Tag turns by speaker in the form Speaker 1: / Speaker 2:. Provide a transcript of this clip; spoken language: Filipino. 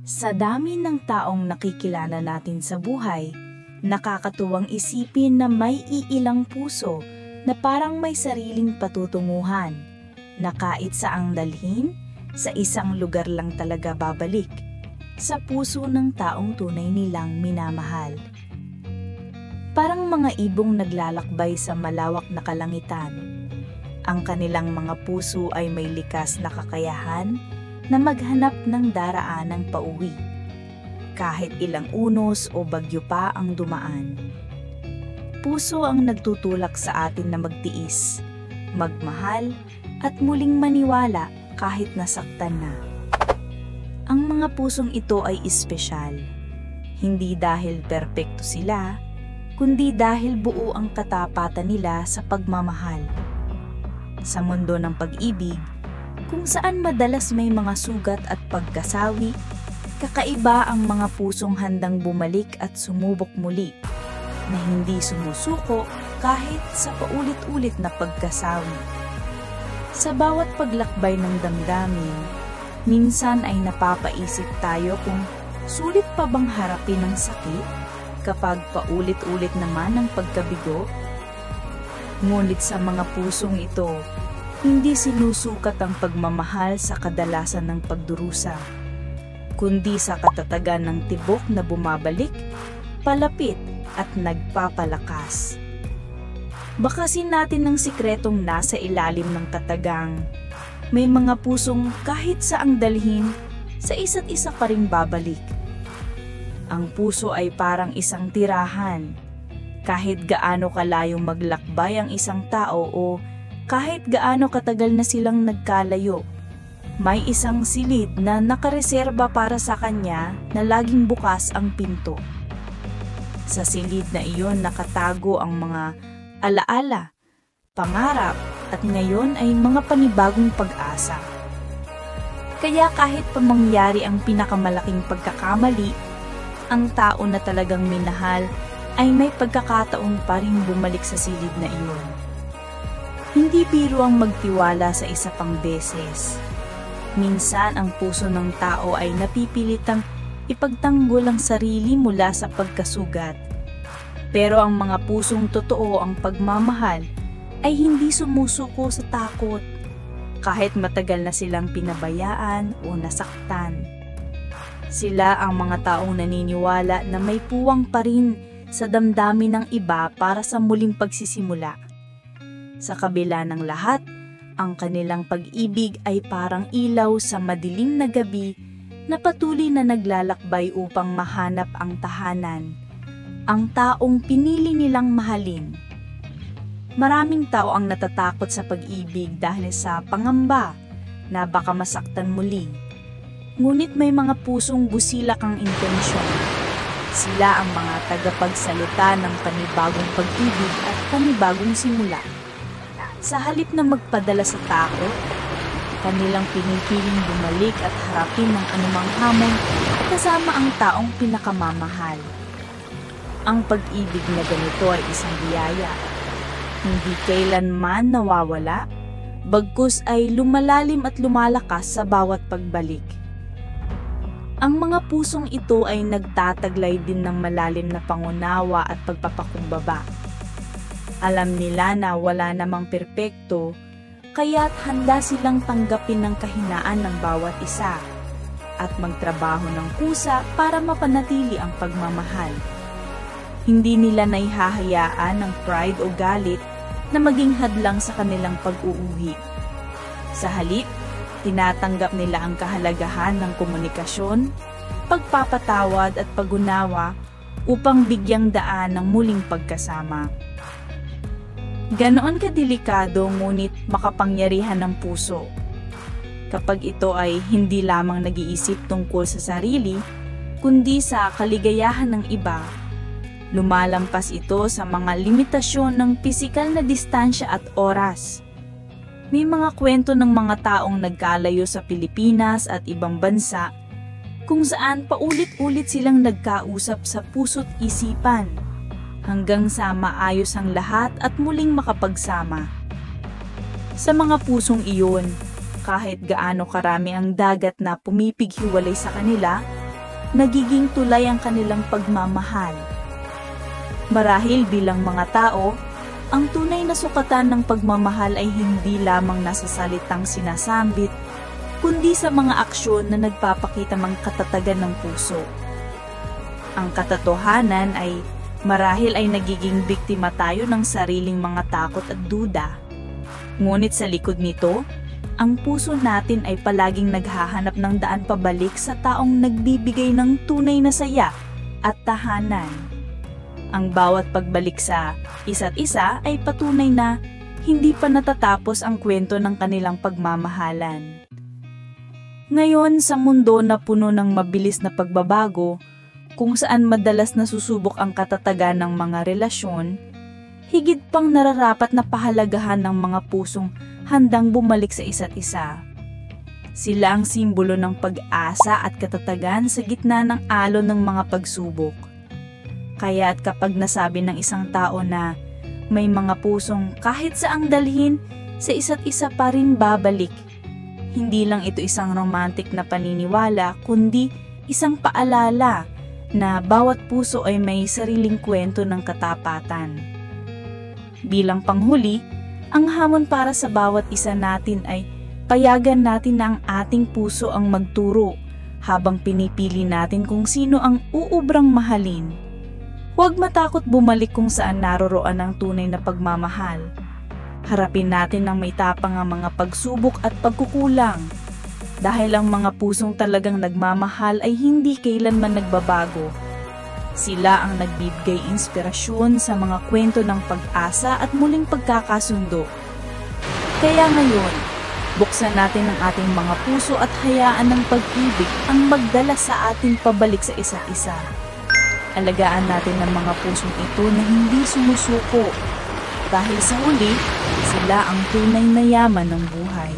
Speaker 1: Sa dami ng taong nakikilala natin sa buhay, nakakatuwang isipin na may iilang puso na parang may sariling patutunguhan, na kahit saang dalhin, sa isang lugar lang talaga babalik, sa puso ng taong tunay nilang minamahal. Parang mga ibong naglalakbay sa malawak na kalangitan. Ang kanilang mga puso ay may likas na kakayahan na maghanap ng daraanang pauwi, kahit ilang unos o bagyo pa ang dumaan. Puso ang nagtutulak sa atin na magtiis, magmahal, at muling maniwala kahit nasaktan na. Ang mga pusong ito ay espesyal, hindi dahil perpekto sila, kundi dahil buo ang katapatan nila sa pagmamahal. Sa mundo ng pag-ibig, kung saan madalas may mga sugat at pagkasawi, kakaiba ang mga pusong handang bumalik at sumubok muli, na hindi sumusuko kahit sa paulit-ulit na pagkasawi. Sa bawat paglakbay ng damdamin, minsan ay napapaisip tayo kung sulit pa bang harapin ang sakit kapag paulit-ulit naman ang pagkabigo. Ngunit sa mga pusong ito, hindi sinusukat ang pagmamahal sa kadalasan ng pagdurusa, kundi sa katatagan ng tibok na bumabalik, palapit at nagpapalakas. Bakasin natin ng sikretong nasa ilalim ng tatagang, may mga pusong kahit saang dalhin, sa isa't isa pa ring babalik. Ang puso ay parang isang tirahan. Kahit gaano kalayong maglakbay ang isang tao o kahit gaano katagal na silang nagkalayo, may isang silid na nakareserba para sa kanya na laging bukas ang pinto. Sa silid na iyon nakatago ang mga alaala, pangarap, at ngayon ay mga panibagong pag-asa. Kaya kahit pa mangyari ang pinakamalaking pagkakamali, ang tao na talagang minahal ay may pagkakataon pa rin bumalik sa silid na iyon. Hindi biro ang magtiwala sa isa pang beses. Minsan ang puso ng tao ay napipilitang ipagtanggol ang sarili mula sa pagkasugat. Pero ang mga pusong totoo ang pagmamahal ay hindi sumusuko sa takot, kahit matagal na silang pinabayaan o nasaktan. Sila ang mga taong naniniwala na may puwang pa rin sa damdamin ng iba para sa muling pagsisimula. Sa kabila ng lahat, ang kanilang pag-ibig ay parang ilaw sa madilim na gabi na patuloy na naglalakbay upang mahanap ang tahanan, ang taong pinili nilang mahalin. Maraming tao ang natatakot sa pag-ibig dahil sa pangamba na baka masaktan muli. Ngunit may mga pusong busilak ang intensyon. Sila ang mga tagapagsalita ng panibagong pag-ibig at panibagong simula. Sa halip na magpadala sa takot, kanilang pinipiling bumalik at harapin ng anumang hamon kasama ang taong pinakamamahal. Ang pag-ibig na ganito ay isang biyaya. Hindi kailanman nawawala, bagkus ay lumalalim at lumalakas sa bawat pagbalik. Ang mga pusong ito ay nagtataglay din ng malalim na pangunawa at pagpapakumbaba. Alam nila na wala namang perpekto, kaya't handa silang tanggapin ng kahinaan ng bawat isa at magtrabaho ng kusa para mapanatili ang pagmamahal. Hindi nila naihahayaan ng pride o galit na maging hadlang sa kanilang pag-uuwi. Sa halip, tinatanggap nila ang kahalagahan ng komunikasyon, pagpapatawad at pag-unawa upang bigyang daan ng muling pagkasama. Ganoon kadelikado ngunit makapangyarihan ng puso. Kapag ito ay hindi lamang nag-iisip tungkol sa sarili, kundi sa kaligayahan ng iba, lumalampas ito sa mga limitasyon ng pisikal na distansya at oras. May mga kwento ng mga taong nagkalayo sa Pilipinas at ibang bansa kung saan paulit-ulit silang nagkausap sa puso't isipan hanggang sa maayos ang lahat at muling makapagsama. Sa mga pusong iyon, kahit gaano karami ang dagat na pumipighiwalay sa kanila, nagiging tulay ang kanilang pagmamahal. Marahil bilang mga tao, ang tunay na sukatan ng pagmamahal ay hindi lamang nasa salitang sinasambit, kundi sa mga aksyon na nagpapakita ng katatagan ng puso. Ang katotohanan ay marahil ay nagiging biktima tayo ng sariling mga takot at duda. Ngunit sa likod nito, ang puso natin ay palaging naghahanap ng daan pabalik sa taong nagbibigay ng tunay na saya at tahanan. Ang bawat pagbalik sa isa't isa ay patunay na hindi pa natatapos ang kwento ng kanilang pagmamahalan. Ngayon, sa mundo na puno ng mabilis na pagbabago, kung saan madalas nasusubok ang katatagan ng mga relasyon, higit pang nararapat na pahalagahan ng mga pusong handang bumalik sa isa't isa. Sila ang simbolo ng pag-asa at katatagan sa gitna ng alon ng mga pagsubok. Kaya't kapag nasabi ng isang tao na may mga pusong kahit saang dalhin, sa isa't isa pa rin babalik, hindi lang ito isang romantic na paniniwala, kundi isang paalala na bawat puso ay may sariling kwento ng katapatan. Bilang panghuli, ang hamon para sa bawat isa natin ay payagan natin na ang ating puso ang magturo habang pinipili natin kung sino ang uubrang mahalin. Huwag matakot bumalik kung saan naroroon ang tunay na pagmamahal. Harapin natin ng may tapang ang mga pagsubok at pagkukulang. Dahil ang mga pusong talagang nagmamahal ay hindi kailanman nagbabago. Sila ang nagbibigay inspirasyon sa mga kwento ng pag-asa at muling pagkakasundo. Kaya ngayon, buksan natin ang ating mga puso at hayaan ng pag-ibig ang magdala sa ating pabalik sa isa't isa. Alagaan natin ang mga pusong ito na hindi sumusuko. Dahil sa huli, sila ang tunay na yaman ng buhay.